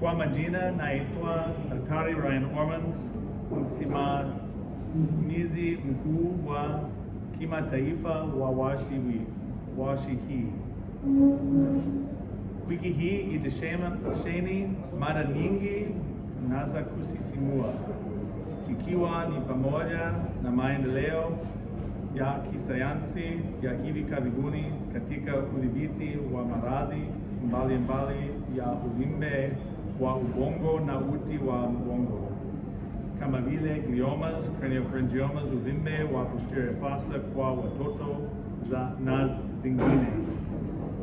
Kwa majina naitwa Daktari Ryan Ormond, msimamizi mkuu wa kimataifa wa washi hii. Wiki hii itasheheni mada nyingi na za kusisimua, ikiwa ni pamoja na maendeleo ya kisayansi ya hivi karibuni katika udhibiti wa maradhi mbalimbali ya uvimbe wa ubongo na uti wa mgongo, kama vile gliomas, craniopharyngiomas, uvimbe wa posterior fossa kwa watoto na zingine.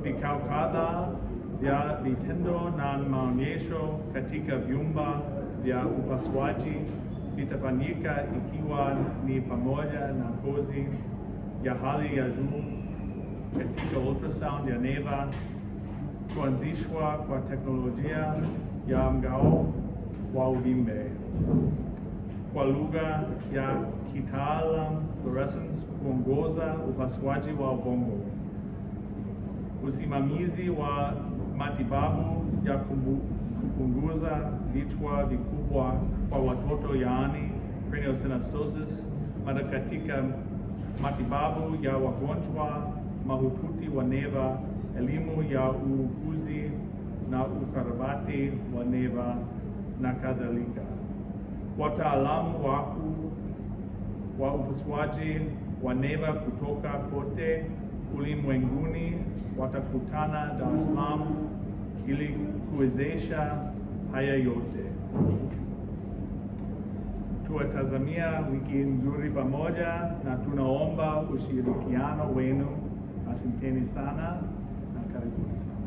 Vikao kadhaa vya vitendo na maonyesho katika vyumba vya upasuaji vitafanyika, ikiwa ni pamoja na kozi ya hali ya juu katika ultrasound ya neva, kuanzishwa kwa teknolojia ya mgao wa uvimbe kwa lugha ya kitaalam, fluorescence, kuongoza upasuaji wa ubongo, usimamizi wa matibabu ya kupunguza vichwa vikubwa kwa watoto, yaani craniosynostosis, katika matibabu ya wagonjwa mahututi wa neva, elimu ya uuguzi na ukarabati wa neva na kadhalika. Wataalamu wakuu wa upasuaji wa neva kutoka kote ulimwenguni watakutana Dar es Salaam ili kuwezesha haya yote. Tuwatazamia wiki nzuri pamoja na tunaomba ushirikiano wenu. Asanteni sana na karibuni sana.